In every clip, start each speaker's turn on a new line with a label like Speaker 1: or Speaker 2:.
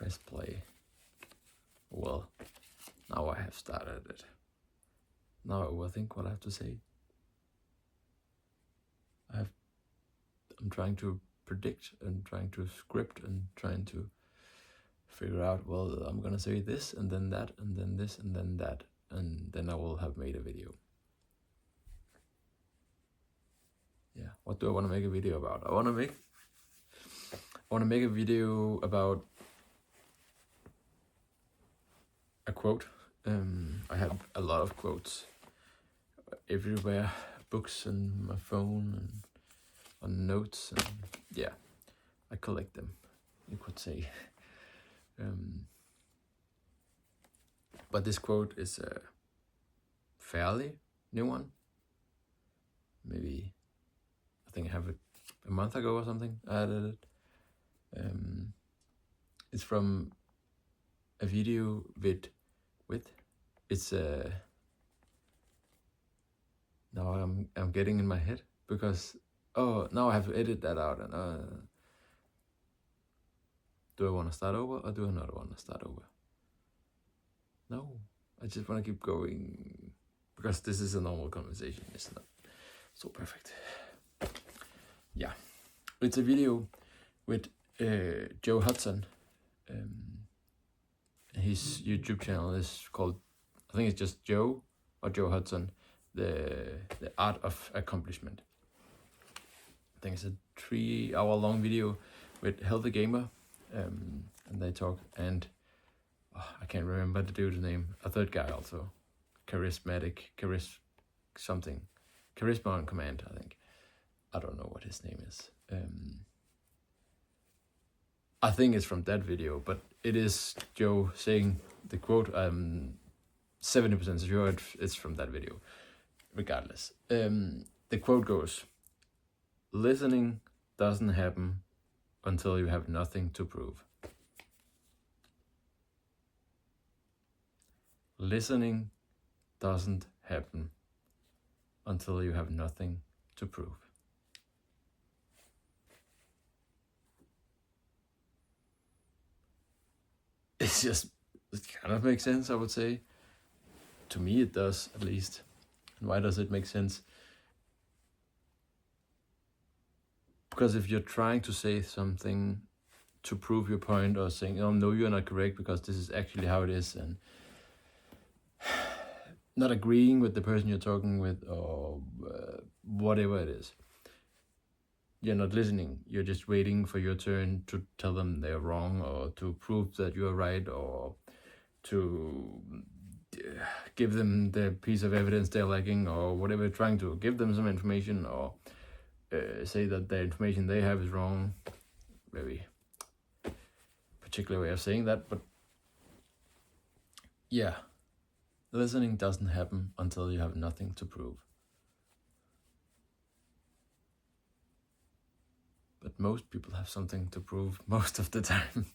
Speaker 1: press play. Well, now I have started it. Now I overthink what I have to say. I'm trying to predict and trying to script and trying to figure out, well, I'm gonna say this and then that and then this and then that, and then I will have made a video. Yeah, what do I want to make a video about? I want to make a video about a quote. I have a lot of quotes everywhere, books and my phone and on notes, and yeah, I collect them, you could say. But this quote is a fairly new one. Maybe, I think I have it a month ago or something. I added it. It's from a video with it's now I'm getting in my head because now I have to edit that out, and do I want to start over or do I not want to start over? No, I just want to keep going because this is a normal conversation. It's not so perfect. Yeah, it's a video with Joe Hudson. His YouTube channel is called, I think it's just Joe or Joe Hudson, the Art of Accomplishment. I think it's a 3-hour long video with Healthy Gamer, and they talk, and I can't remember the dude's name, a third guy also, Charisma on Command, I think. I don't know what his name is. I think it's from that video, but it is Joe saying the quote. I'm 70% sure it's from that video. Regardless, the quote goes, "Listening doesn't happen until you have nothing to prove." Listening doesn't happen until you have nothing to prove. It kind of makes sense, I would say. To me it does, at least. And why does it make sense? Because if you're trying to say something to prove your point, or saying, oh no, you're not correct because this is actually how it is, and not agreeing with the person you're talking with, or whatever it is, you're not listening. You're just waiting for your turn to tell them they're wrong, or to prove that you're right, or to give them the piece of evidence they're lacking, or whatever, trying to give them some information, or say that the information they have is wrong. Very particular way of saying that, but yeah, listening doesn't happen until you have nothing to prove. But most people have something to prove most of the time.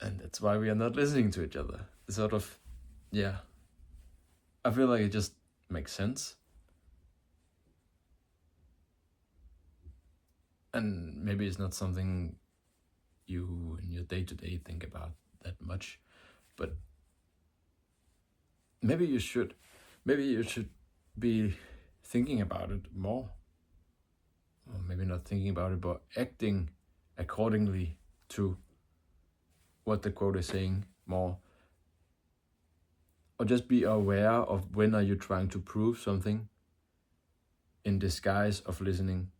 Speaker 1: And that's why we are not listening to each other. It's sort of, yeah. I feel like it just makes sense. And maybe it's not something you in your day-to-day think about that much, but maybe you should. Maybe you should be thinking about it more. Or maybe not thinking about it, but acting accordingly to what the quote is saying more. Or just be aware of when are you trying to prove something in disguise of listening,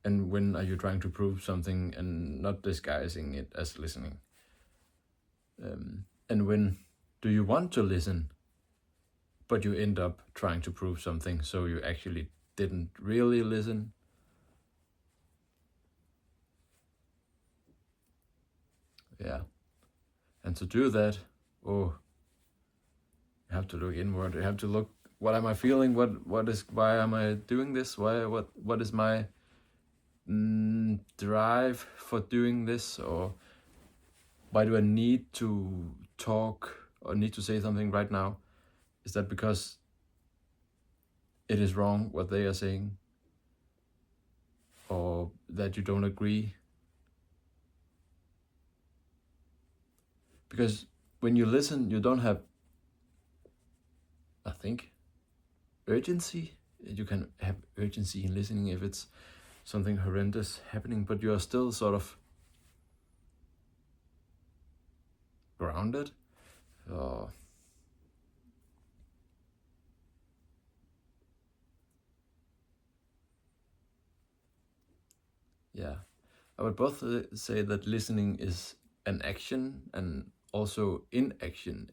Speaker 1: and when are you trying to prove something and not disguising it as listening. And when do you want to listen, but you end up trying to prove something, so you actually didn't really listen. Yeah. And to do that, you have to look inward. You have to look, what am I feeling? Why am I doing this? What is my drive for doing this? Or why do I need to talk or need to say something right now? Is that because it is wrong what they are saying? Or that you don't agree? Because when you listen, you don't have, I think, urgency. You can have urgency in listening if it's something horrendous happening, but you are still sort of grounded. Yeah, I would both say that listening is an action and also inaction,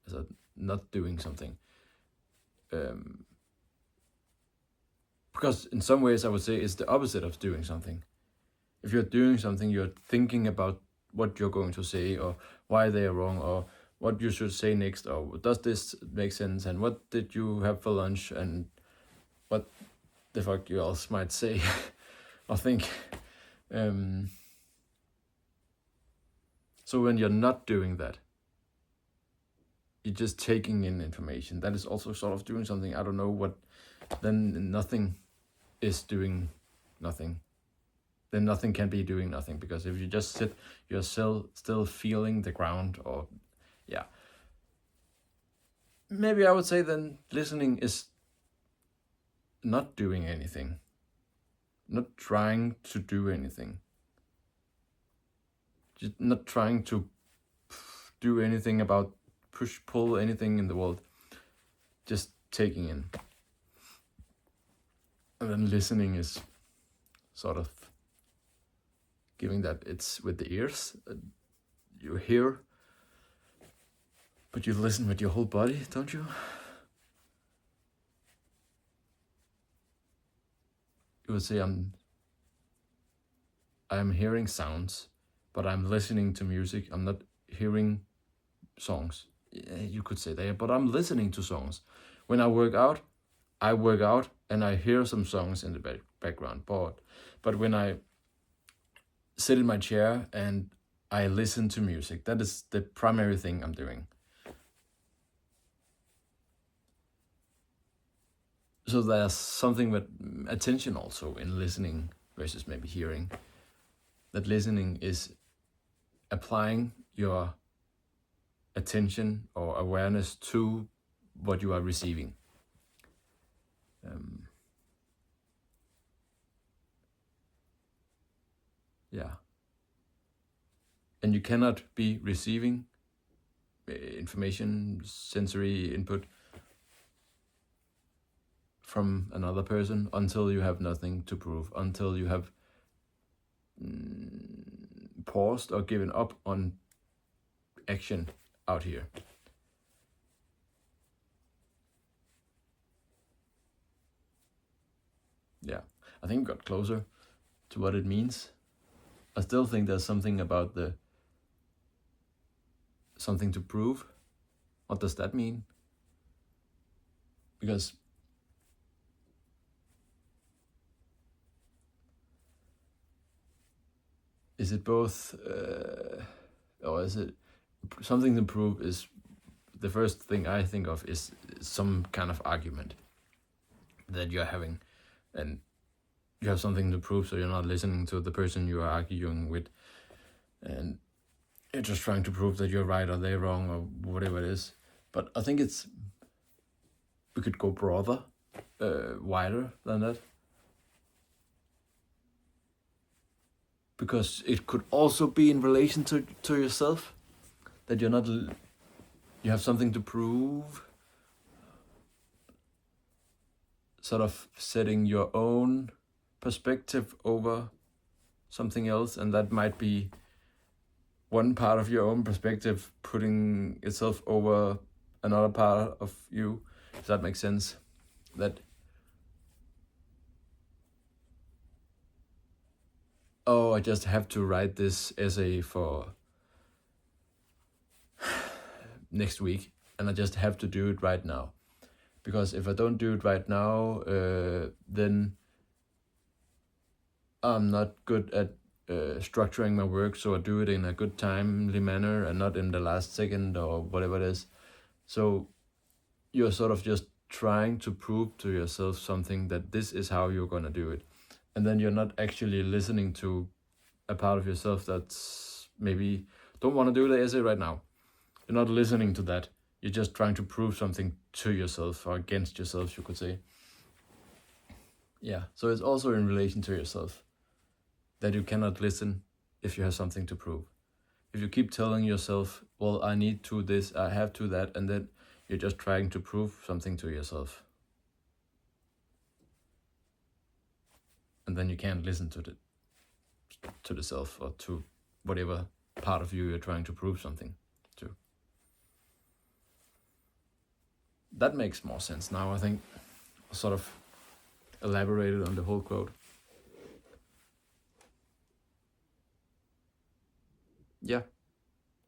Speaker 1: so not doing something. Because in some ways, I would say it's the opposite of doing something. If you're doing something, you're thinking about what you're going to say, or why they are wrong, or what you should say next, or does this make sense, and what did you have for lunch, and what the fuck you else might say or think. So when you're not doing that, you're just taking in information. That is also sort of doing something. I don't know what. Then nothing is doing nothing. Then nothing can be doing nothing, because if you just sit, you're still feeling the ground, or yeah. Maybe I would say then listening is not doing anything, not trying to do anything, just not trying to do anything about push pull anything in the world, just taking in. And then listening is sort of giving that it's with the ears. You hear, but you listen with your whole body, don't you? You would say I'm hearing sounds, but I'm listening to music. I'm not hearing songs. You could say that, but I'm listening to songs. When I work out and I hear some songs in the background. But when I sit in my chair and I listen to music, that is the primary thing I'm doing. So there's something with attention also in listening versus maybe hearing. That listening is applying your attention or awareness to what you are receiving. Yeah. And you cannot be receiving information, sensory input from another person until you have nothing to prove, until you have paused or given up on action out here. Yeah, I think we got closer to what it means. I still think there's something about the something to prove. What does that mean? Because is it both, or is it something to prove? Is the first thing I think of is some kind of argument that you're having, and you have something to prove, so you're not listening to the person you are arguing with, and you're just trying to prove that you're right or they're wrong or whatever it is. But I think we could go broader, wider than that. Because it could also be in relation to yourself, that you have something to prove, sort of setting your own perspective over something else, and that might be one part of your own perspective putting itself over another part of you, if that makes sense. That, oh, I just have to write this essay for next week, and I just have to do it right now. Because if I don't do it right now, then I'm not good at structuring my work, so I do it in a good timely manner and not in the last second or whatever it is. So you're sort of just trying to prove to yourself something, that this is how you're going to do it. And then you're not actually listening to a part of yourself that's maybe don't want to do the essay right now. You're not listening to that. You're just trying to prove something to yourself or against yourself, you could say. Yeah, so it's also in relation to yourself that you cannot listen if you have something to prove. If you keep telling yourself, well, I need to this, I have to that, and then you're just trying to prove something to yourself. And then you can't listen to the self or to whatever part of you you're trying to prove something to. That makes more sense now, I think. I sort of elaborated on the whole quote. Yeah,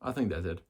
Speaker 1: I think that's it.